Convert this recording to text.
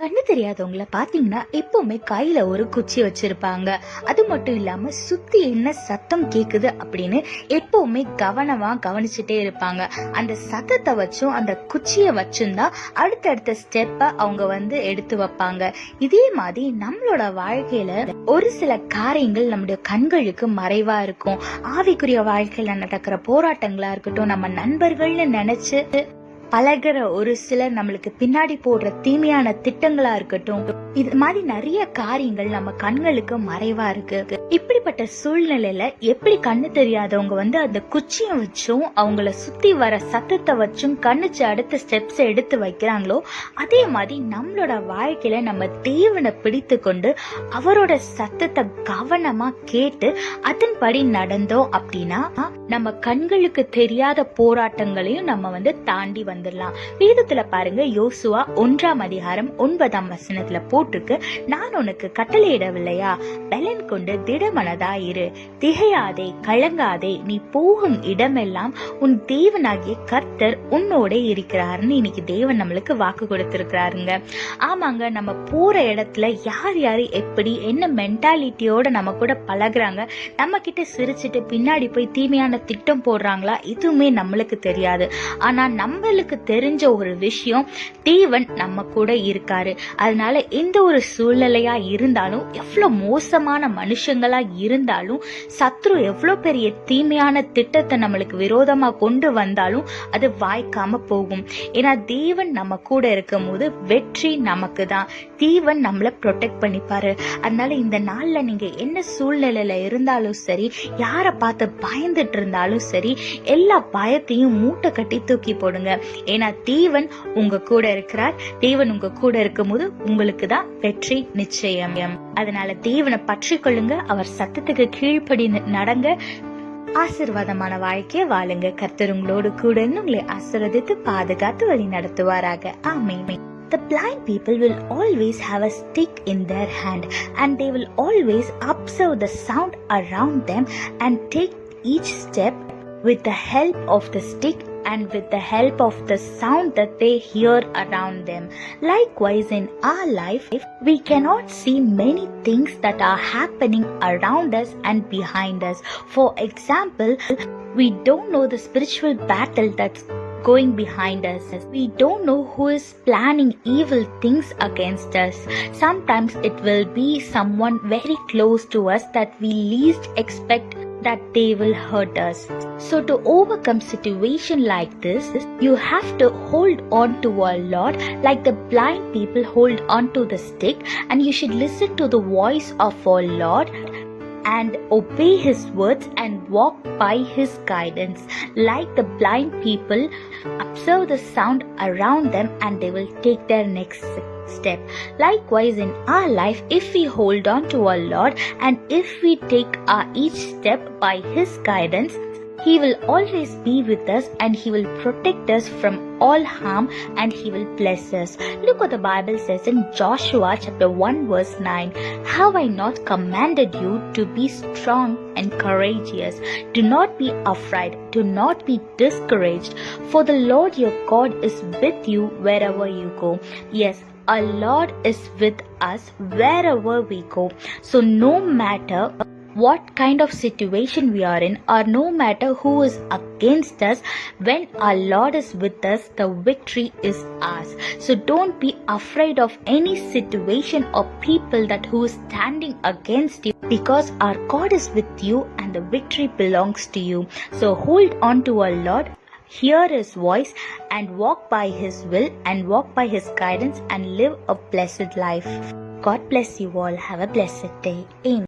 கண்ணு தெரியாதவங்கள பாத்தீங்கன்னா எப்பவுமே கையில ஒரு குச்சி வச்சிருப்பாங்க. அது மட்டும் இல்லாம சுத்தி என்ன சத்தம் கேக்குது அப்படின்னு எப்பவுமே கவனமா கவனிச்சுட்டே இருப்பாங்க. அந்த சத்தத்தை வச்சும் அந்த குச்சிய வச்சும் தான் அடுத்தடுத்த ஸ்டெப்ப அவங்க எடுத்து வைப்பாங்க. இதே மாதிரி நம்மளோட வாழ்க்கையில ஒரு சில காரியங்கள் நம்முடைய கண்களுக்கு மறைவா இருக்கும். ஆவிக்குரிய வாழ்க்கையில நடக்கிற போராட்டங்களா இருக்கட்டும், நம்ம நண்பர்கள்னு நினைச்சு பழகிற ஒரு சிலர் நம்மளுக்கு பின்னாடி போடுற தீமையான திட்டங்களா இருக்கட்டும், இது மாதிரி நிறைய காரியங்கள் நம்ம கண்களுக்கு மறைவா இருக்கு. இப்படிப்பட்ட சூழ்நிலையில எப்படி கண்ணு தெரியாதவங்க அந்த குச்சியை வச்சும் அவங்கள சுத்தி வர சத்தத்தை வச்சும் கண்ணுச்சு அடுத்த ஸ்டெப்ஸ் எடுத்து வைக்கிறாங்களோ, அதே மாதிரி நம்மளோட வாழ்க்கையில நம்ம தேவனை பிடித்து கொண்டு அவரோட சத்தத்தை கவனமா கேட்டு அதன்படி நடந்தோம் அப்படின்னா நம்ம கண்களுக்கு தெரியாத போராட்டங்களையும் நம்ம தாண்டி வந்துடலாம். வேதத்துல பாருங்க, யோசுவா 1ஆம் அதிகாரம் 9ஆம் வசனத்துல போட்டிருக்கு, நான் உனக்கு கட்டளையிடவில்லையா? பலன் கொண்டு திடமனதாயிரு, திகையாதே, கலங்காதே, நீ போகும் இடமெல்லாம் உன் தேவனாகிய கர்த்தர் உன்னோட இருக்கிறாருன்னு இன்னைக்கு தேவன் நம்மளுக்கு வாக்கு கொடுத்திருக்கிறாருங்க. ஆமாங்க, நம்ம போற இடத்துல யார் யாரு எப்படி என்ன மென்டாலிட்டியோட நம்ம கூட பழகுறாங்க, நம்ம கிட்ட சிரிச்சுட்டு பின்னாடி போய் தீமையான திட்டம் போடுறாங்களா, இதுவுமே நம்மளுக்கு தெரியாது. ஆனா நம்மளுக்கு தெரிஞ்ச ஒரு விஷயம், தேவன் நம்ம கூட இருக்காரு. அதனால எந்த ஒரு சூழ்நிலையா இருந்தாலும், எவ்வளவு மோசமான மனுஷங்களா இருந்தாலும், சத்ரு எவ்வளவு பெரிய தீமையான திட்டத்தை நம்மளுக்கு விரோதமா கொண்டு வந்தாலும் அது வாய்க்காம போகும். ஏன்னா தேவன் நம்ம கூட இருக்கும் போது வெற்றி நமக்கு தான். தேவன் நம்மள ப்ரொடெக்ட் பண்ணிப்பாரு. அதனால இந்த நாள்ல நீங்க என்ன சூழ்நிலையில இருந்தாலும் சரி, யார பார்த்து பயந்துட்டு இருந்தாலும் சரி, எல்லா பயத்தையும் மூட்டை கட்டி தூக்கி போடுங்க. ஏன்னா தேவன் உங்க கூட இருக்கிறார். தேவன் உங்க கூட இருக்கும் போது உங்களுக்கு தான் வெற்றி நிச்சயம். அதனால தேவனை பற்றி கொள்ளுங்க, அவர் சத்தத்துக்கு கீழ்ப்படி நடங்க, ஆசீர்வாதமான வாழ்க்கைய வாழுங்க. கர்த்தர் உங்களோடு கூட உங்களை ஆசீர்வதித்து பாதுகாத்து வழி நடத்துவாராக. ஆமென். The blind people will always have a stick in their hand, and they will always observe the sound around them and take each step with the help of the stick and with the help of the sound that they hear around them. Likewise, in our life, we cannot see many things that are happening around us and behind us. For example, we don't know the spiritual battle that's going behind us. We don't know who is planning evil things against us. Sometimes it will be someone very close to us that we least expect that they will hurt us. So to overcome situation like this, you have to hold on to our Lord like the blind people hold on to the stick, and you should listen to the voice of our Lord and obey his words and walk by his guidance. Like the blind people, observe the sound around them and they will take their next step. Likewise, in our life, if we hold on to our Lord and if we take our each step by his guidance, he will always be with us and he will protect us from all harm and he will bless us. Look what the Bible says in Joshua chapter 1 verse 9. Have I not commanded you to be strong and courageous? Do not be afraid. Do not be discouraged. For the Lord your God is with you wherever you go. Yes, our Lord is with us wherever we go. So no matter what kind of situation we are in, or no matter who is against us, when our Lord is with us, the victory is ours. So don't be afraid of any situation or people that who is standing against you, because our God is with you and the victory belongs to you. So hold on to our Lord, hear his voice and walk by his will and walk by his guidance and live a blessed life. God bless you all. Have a blessed day. Amen.